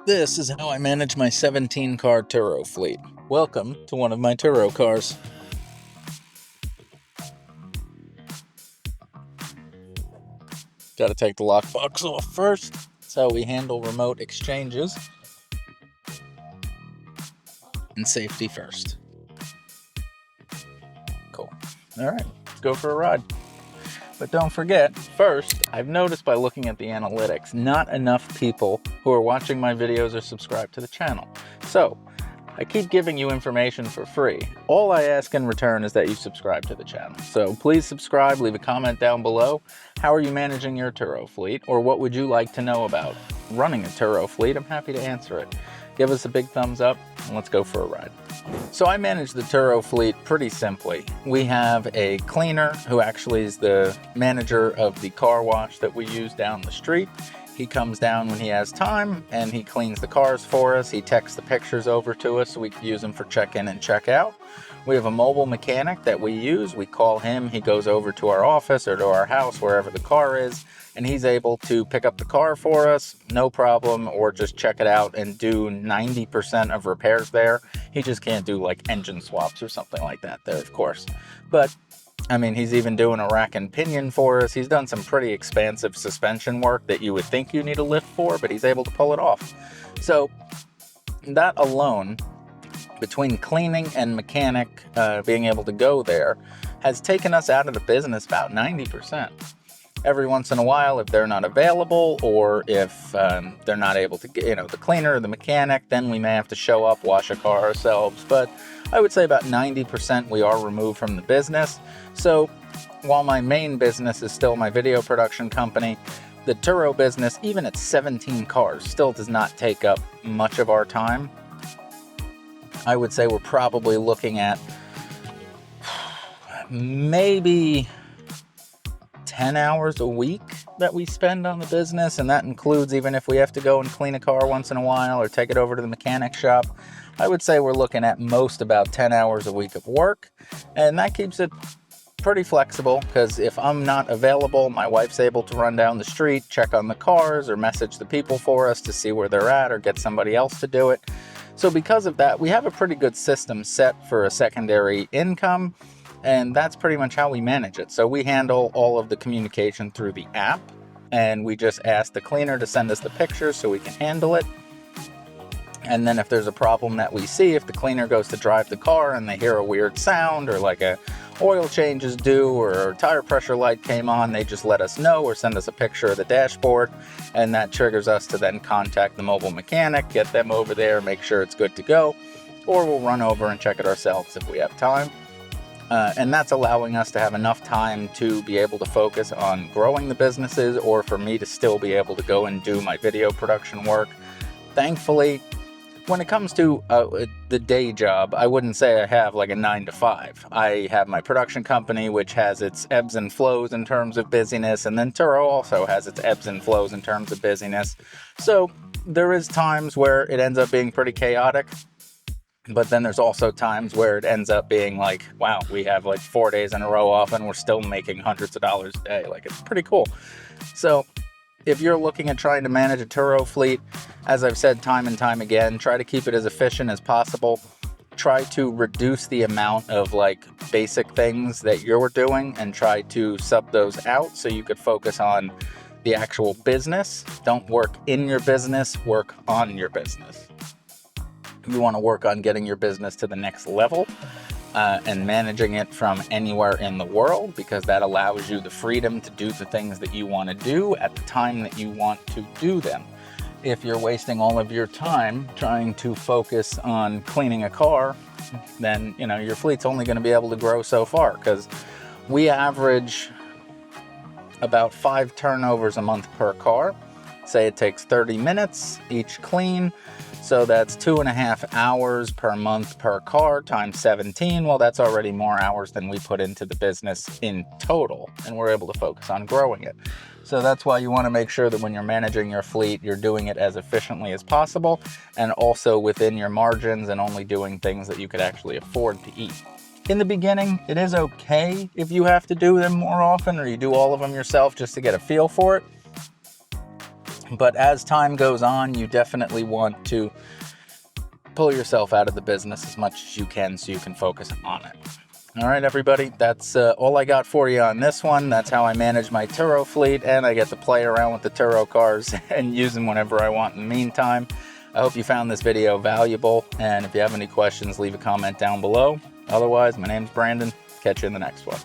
This is how I manage my 17-car Turo fleet. Welcome to one of my Turo cars. Got to take the lockbox off first. That's how we handle remote exchanges. And safety first. Cool. All right, let's go for a ride. But don't forget, first, I've noticed by looking at the analytics, not enough people who are watching my videos are subscribed to the channel. So, I keep giving you information for free. All I ask in return is that you subscribe to the channel. So please subscribe, leave a comment down below. How are you managing your Turo fleet? Or what would you like to know about running a Turo fleet? I'm happy to answer it. Give us a big thumbs up and let's go for a ride. So I manage the Turo fleet pretty simply. We have a cleaner who actually is the manager of the car wash that we use down the street. He comes down when he has time and he cleans the cars for us. He texts the pictures over to us so we can use them for check-in and check-out. We have a mobile mechanic that we use. We call him, he goes over to our office or to our house, wherever the car is, and he's able to pick up the car for us, no problem, or just check it out and do 90% of repairs there. He just can't do like engine swaps or something like that there, of course. But I mean, he's even doing a rack and pinion for us. He's done some pretty expansive suspension work that you would think you need a lift for, but he's able to pull it off. So that alone, between cleaning and mechanic being able to go there, has taken us out of the business about 90%. Every once in a while, if they're not available or if they're not able to get, the cleaner or the mechanic, then we may have to show up, wash a car ourselves. But I would say about 90% we are removed from the business. So while my main business is still my video production company, the Turo business, even at 17 cars, still does not take up much of our time. I would say we're probably looking at maybe 10 hours a week that we spend on the business, and that includes even if we have to go and clean a car once in a while or take it over to the mechanic shop. I would say we're looking at most about 10 hours a week of work, and that keeps it pretty flexible because if I'm not available, my wife's able to run down the street, check on the cars, or message the people for us to see where they're at or get somebody else to do it. So because of that, we have a pretty good system set for a secondary income, and that's pretty much how we manage it. So we handle all of the communication through the app, and we just ask the cleaner to send us the pictures so we can handle it. And then if there's a problem that we see, if the cleaner goes to drive the car and they hear a weird sound or like a oil change is due or a tire pressure light came on, they just let us know or send us a picture of the dashboard, and that triggers us to then contact the mobile mechanic, get them over there, make sure it's good to go, or we'll run over and check it ourselves if we have time. And that's allowing us to have enough time to be able to focus on growing the businesses or for me to still be able to go and do my video production work. Thankfully, when it comes to the day job, I wouldn't say I have like a 9 to 5. I have my production company, which has its ebbs and flows in terms of busyness, and then Turo also has its ebbs and flows in terms of busyness. So there is times where it ends up being pretty chaotic, but then there's also times where it ends up being like, wow, we have like 4 days in a row off and we're still making hundreds of dollars a day. Like, it's pretty cool. So if you're looking at trying to manage a Turo fleet, as I've said time and time again, try to keep it as efficient as possible. Try to reduce the amount of like basic things that you're doing and try to sub those out so you could focus on the actual business. Don't work in your business, work on your business. You want to work on getting your business to the next level and managing it from anywhere in the world, because that allows you the freedom to do the things that you want to do at the time that you want to do them. If you're wasting all of your time trying to focus on cleaning a car, then your fleet's only going to be able to grow so far, because we average about 5 turnovers a month per car. Say it takes 30 minutes each clean. So that's 2.5 hours per month per car times 17. Well, that's already more hours than we put into the business in total, and we're able to focus on growing it. So that's why you want to make sure that when you're managing your fleet, you're doing it as efficiently as possible and also within your margins and only doing things that you could actually afford to eat. In the beginning, it is okay if you have to do them more often or you do all of them yourself just to get a feel for it. But as time goes on, you definitely want to pull yourself out of the business as much as you can so you can focus on it. All right, everybody, that's all I got for you on this one. That's how I manage my Turo fleet, and I get to play around with the Turo cars and use them whenever I want in the meantime. I hope you found this video valuable, and if you have any questions, leave a comment down below. Otherwise, my name's Brandon. Catch you in the next one.